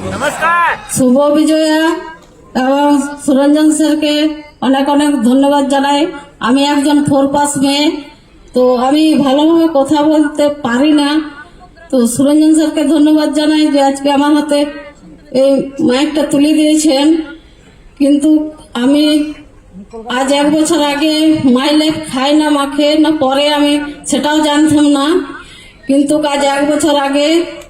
নমস্কার। শুভ বিজয়া এবং সুরঞ্জন স্যারকে অনেক অনেক ধন্যবাদ জানাই। আমি একজন 4 পাস মেয়ে, তো আমি ভালোভাবে কথা বলতে পারি না, তো সুরঞ্জন স্যারকে ধন্যবাদ জানাই যে আজকে আমার হাতে এই মাইকটা তুলে দিয়েছেন। কিন্তু আমি আজ 1 বছর আগে মাইলেক খাই না মাখে না পরে আমি সেটাও জানতাম না, কিন্তু আজ 1 বছর আগে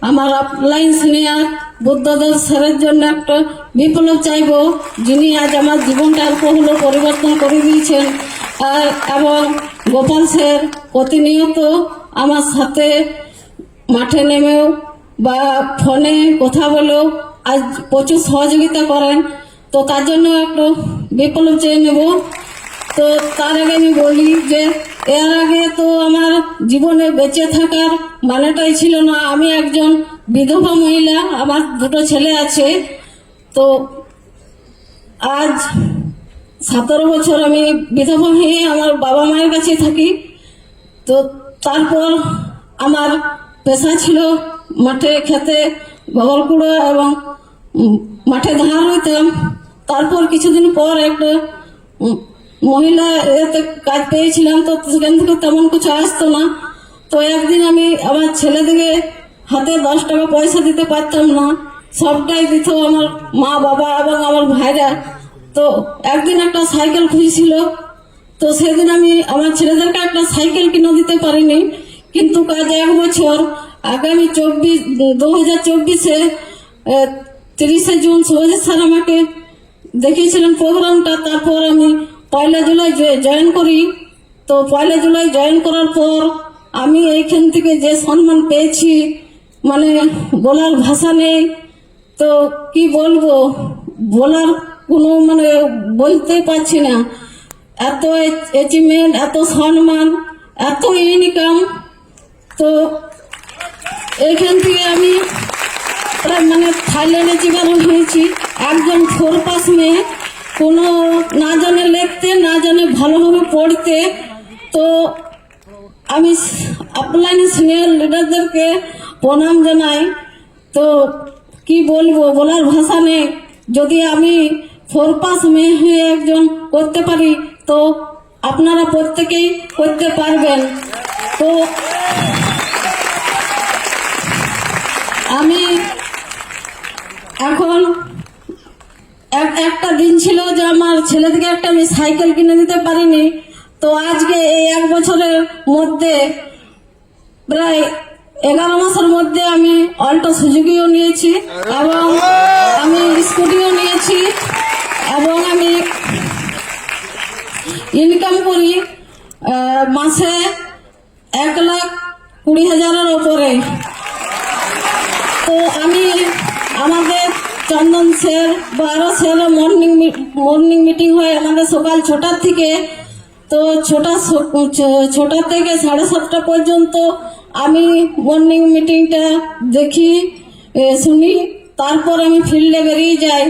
আমার অফলাইন সিনিয়র বুদ্ধদেব স্যারের জন্য একটা বিপ্লব চাইব, যিনি আজ আমার জীবনটা অল্প হলেও পরিবর্তন করে দিয়েছেন। এবং গোপাল স্যার প্রতিনিয়ত আমার সাথে মাঠে নেমেও বা ফোনে কথা বলেও আজ প্রচুর সহযোগিতা করেন, তো তার জন্য একটু বিপ্লব চেয়ে নেব। তো তার আগে আমি বলি যে এর আগে তো আমার জীবনে বেঁচে থাকার মানেটাই ছিল না। আমি একজন বিধবা মহিলা, আমার 2টো ছেলে আছে। তো আজ 17 বছর আমি বিধবা হয়ে আমার বাবা মায়ের কাছে থাকি। তো তারপর আমার পেশা ছিল মাঠে খেতে গোবর কুড়ো এবং মাঠে ধান হইতাম। তারপর কিছুদিন পর একটা মহিলা এতে কাজ পেয়েছিলাম, তো সেখান থেকে তেমন কিছু আসতো না। তো একদিন আমি আমার ছেলেদিকে হাতে 10 টাকা পয়সা দিতে পারতাম না, সবটাই দিত আমার মা বাবা এবং আমার ভাইরা। তো একদিন একটা সাইকেল খুঁজছিল, তো সেদিন আমি আমার ছেলেদেরকে একটা সাইকেল কিনে দিতে পারিনি। কিন্তু কাজ 1 বছর আগামী 2024-এ 30শে জুন সুভাষ স্যার আমাকে দেখিয়েছিলেন প্রোগ্রামটা। তারপর আমি 1 জুলাই জয়েন করি। তো 1 জুলাই জয়েন করার পর আমি এইখান থেকে যে সম্মান পেয়েছি মানে বলার ভাষা নেই। তো কি বলবো, বলার কোনো মানে বলতে পারছি না। এত অ্যাচিভমেন্ট, এত সম্মান, এত ইনকাম। তো এইখান থেকে আমি মানে থাইল্যান্ডে জীবন হয়েছি। একজন 4 পাস মেয়ে, কোনো না জানে লিখতে, না জানে ভালোভাবে পড়তে। তো আমি অফলাইন সিনিয়র লিডারদেরকে প্রণাম জানাই। তো কি বলবো, বলার ভাষা নেই। যদি আমি 4 পাস মেয়ে হয়ে একজন করতে পারি, তো আপনারা প্রত্যেকেই করতে পারবেন। তো আমি এখন একটা দিন ছিল যে আমার ছেলেদিকে একটা আমি সাইকেল কিনে দিতে পারিনি। তো আজকে এই 1 বছরের মধ্যে প্রায় 11 মাসের মধ্যে আমি অল্টো সুজুকিও নিয়েছি এবং আমি স্কুটিও নিয়েছি এবং আমি ইনকাম করি মাসে 1,20,000-এর ওপরে। তো আমি আমাদের চন্দন স্যার বা আরো স্যারও মর্নিং মিটিং হয় আমাদের সকাল 6টা থেকে। তো 6টা থেকে 7:30 পর্যন্ত আমি মর্নিং মিটিংটা দেখি শুনি, তারপর আমি ফিল্ডে বেরিয়ে যাই।